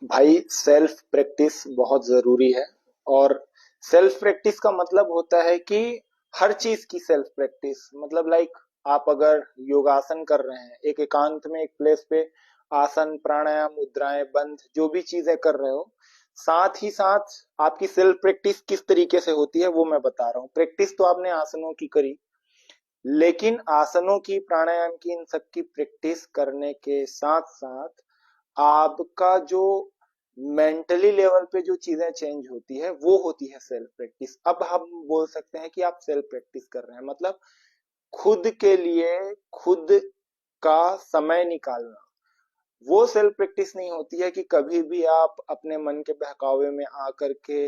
भाई self practice बहुत जरूरी है। और सेल्फ प्रैक्टिस का मतलब होता है कि हर चीज की सेल्फ प्रैक्टिस, मतलब लाइक आप अगर योगासन कर रहे हैं एक एकांत में एक प्लेस पे, आसन प्राणायाम मुद्राएं बंध जो भी चीजें कर रहे हो, साथ ही साथ आपकी सेल्फ प्रैक्टिस किस तरीके से होती है वो मैं बता रहा हूँ। प्रैक्टिस तो आपने आसनों की करी, लेकिन आसनों की प्राणायाम की इन सब की प्रैक्टिस करने के साथ साथ आपका जो मेंटली लेवल पे जो चीजें चेंज होती है वो होती है सेल्फ प्रैक्टिस। अब हम बोल सकते हैं कि आप सेल्फ प्रैक्टिस कर रहे हैं, मतलब खुद के लिए खुद का समय निकालना। वो सेल्फ प्रैक्टिस नहीं होती है कि कभी भी आप अपने मन के बहकावे में आकर के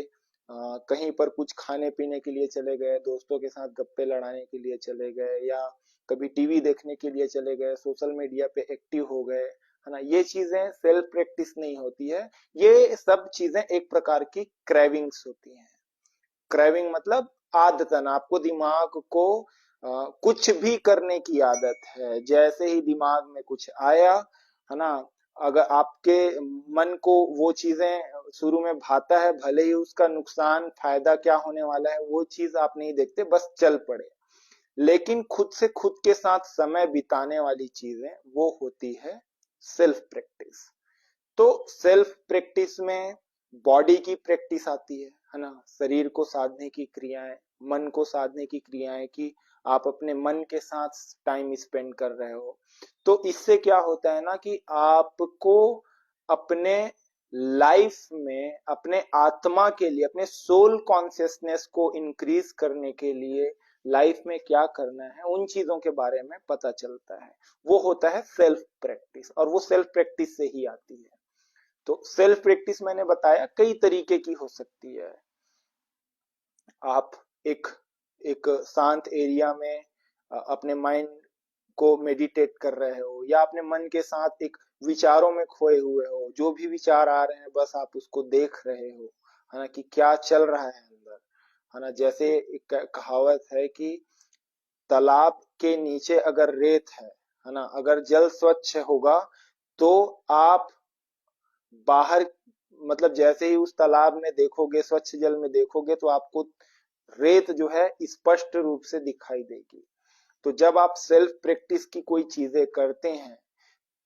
कहीं पर कुछ खाने पीने के लिए चले गए, दोस्तों के साथ गप्पे लड़ाने के लिए चले गए, या कभी टीवी देखने के लिए चले गए, सोशल मीडिया पे एक्टिव हो गए, है ना। ये चीजें सेल्फ प्रैक्टिस नहीं होती है। ये सब चीजें एक प्रकार की क्रेविंग्स होती हैं। क्रेविंग मतलब आदतन आपको दिमाग को कुछ भी करने की आदत है। जैसे ही दिमाग में कुछ आया, है ना, अगर आपके मन को वो चीजें शुरू में भाता है, भले ही उसका नुकसान फायदा क्या होने वाला है वो चीज आप नहीं देखते, बस चल पड़े। लेकिन खुद से खुद के साथ समय बिताने वाली चीजें वो होती है सेल्फ प्रैक्टिस। तो सेल्फ प्रैक्टिस में बॉडी की प्रैक्टिस आती है ना, शरीर को साधने की क्रियाएं, मन को साधने की क्रियाएं, कि आप अपने मन के साथ टाइम स्पेंड कर रहे हो। तो इससे क्या होता है ना कि आपको अपने लाइफ में अपने आत्मा के लिए, अपने सोल कॉन्शियसनेस को इंक्रीज करने के लिए लाइफ में क्या करना है उन चीजों के बारे में पता चलता है। वो होता है सेल्फ प्रैक्टिस, और वो सेल्फ प्रैक्टिस से ही आती है। तो सेल्फ प्रैक्टिस मैंने बताया कई तरीके की हो सकती है। आप एक एक शांत एरिया में अपने माइंड को मेडिटेट कर रहे हो, या अपने मन के साथ एक विचारों में खोए हुए हो, जो भी विचार आ रहे हैं बस आप उसको देख रहे हो, है ना, कि क्या चल रहा है अंदर, है ना। जैसे एक कहावत है कि तालाब के नीचे अगर रेत है ना, अगर जल स्वच्छ होगा तो आप बाहर, मतलब जैसे ही उस तालाब में देखोगे, स्वच्छ जल में देखोगे, तो आपको रेत जो है स्पष्ट रूप से दिखाई देगी। तो जब आप सेल्फ प्रैक्टिस की कोई चीजें करते हैं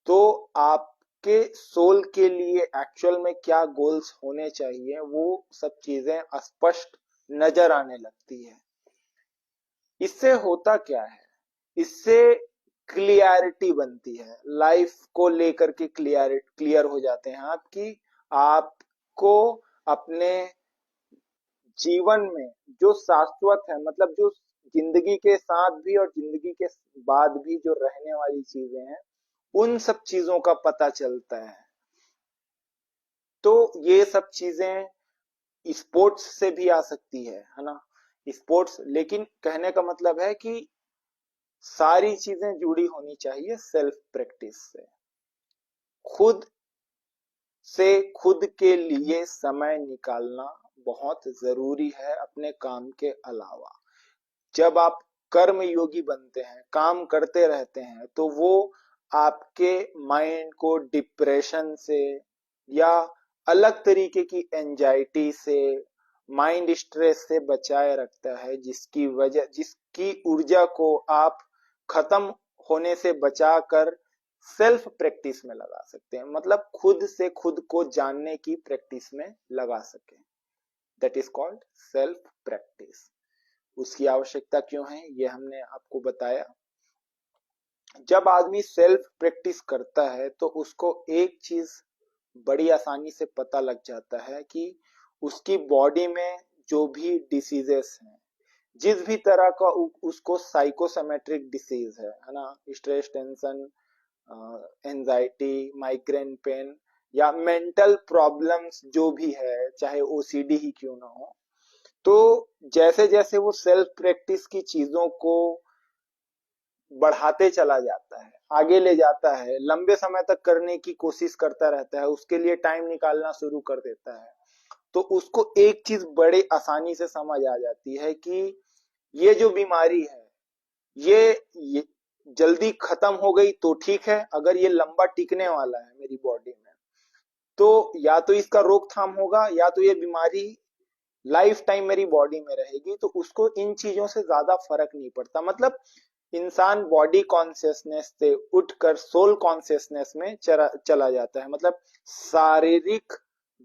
तो आपके सोल के लिए एक्चुअल में क्या गोल्स होने चाहिए वो सब चीजें स्पष्ट नजर आने लगती है। इससे होता क्या है, इससे क्लियरिटी बनती है, लाइफ को लेकर के क्लियर हो जाते हैं आपकी। आपको अपने जीवन में जो शाश्वत है, मतलब जो जिंदगी के साथ भी और जिंदगी के बाद भी जो रहने वाली चीजें हैं, उन सब चीजों का पता चलता है। तो ये सब चीजें स्पोर्ट्स से भी आ सकती है ना। स्पोर्ट्स, लेकिन कहने का मतलब है कि सारी चीजें जुड़ी होनी चाहिए सेल्फ प्रैक्टिस से। खुद से खुद के लिए समय निकालना बहुत जरूरी है अपने काम के अलावा। जब आप कर्म योगी बनते हैं, काम करते रहते हैं, तो वो आपके माइंड को डिप्रेशन से या अलग तरीके की एंजाइटी से, माइंड स्ट्रेस से बचाए रखता है, जिसकी ऊर्जा को आप खत्म होने से बचाकर सेल्फ प्रैक्टिस में लगा सकते हैं, मतलब खुद से खुद को जानने की प्रैक्टिस में लगा सके। That is called self practice. उसकी आवश्यकता क्यों है ये हमने आपको बताया। जब आदमी सेल्फ प्रैक्टिस करता है तो उसको एक चीज बड़ी आसानी से पता लग जाता है कि उसकी बॉडी में जो भी डिसीजेस हैं, जिस भी तरह का उसको साइकोसोमेट्रिक डिसीज है ना, stress, tension, anxiety, migraine pain, या मेंटल प्रॉब्लम्स जो भी है, चाहे ओसीडी ही क्यों ना हो, तो जैसे जैसे वो सेल्फ प्रैक्टिस की चीजों को बढ़ाते चला जाता है, आगे ले जाता है, लंबे समय तक करने की कोशिश करता रहता है, उसके लिए टाइम निकालना शुरू कर देता है, तो उसको एक चीज बड़े आसानी से समझ आ जाती है कि ये जो बीमारी है ये जल्दी खत्म हो गई तो ठीक है, अगर ये लंबा टिकने वाला है मेरी बॉडी में तो या तो इसका रोकथाम होगा या तो ये बीमारी लाइफ टाइम मेरी बॉडी में रहेगी। तो उसको इन चीजों से ज्यादा फर्क नहीं पड़ता। मतलब इंसान बॉडी कॉन्शियसनेस से उठकर सोल कॉन्शियसनेस में चला जाता है। मतलब शारीरिक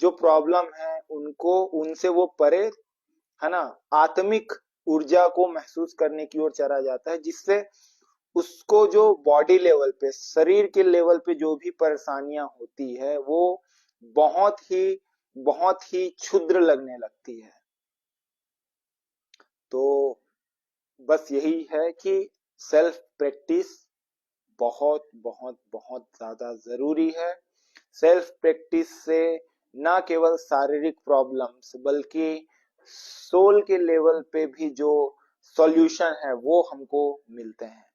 जो प्रॉब्लम है उनको उनसे वो परे, है ना, आत्मिक ऊर्जा को महसूस करने की ओर चला जाता है, जिससे उसको जो बॉडी लेवल पे, शरीर के लेवल पे जो भी परेशानियां होती है वो बहुत ही क्षुद्र लगने लगती है। तो बस यही है कि सेल्फ प्रैक्टिस बहुत बहुत बहुत ज्यादा जरूरी है। सेल्फ प्रैक्टिस से ना केवल शारीरिक प्रॉब्लम्स बल्कि सोल के लेवल पे भी जो सॉल्यूशन है वो हमको मिलते हैं।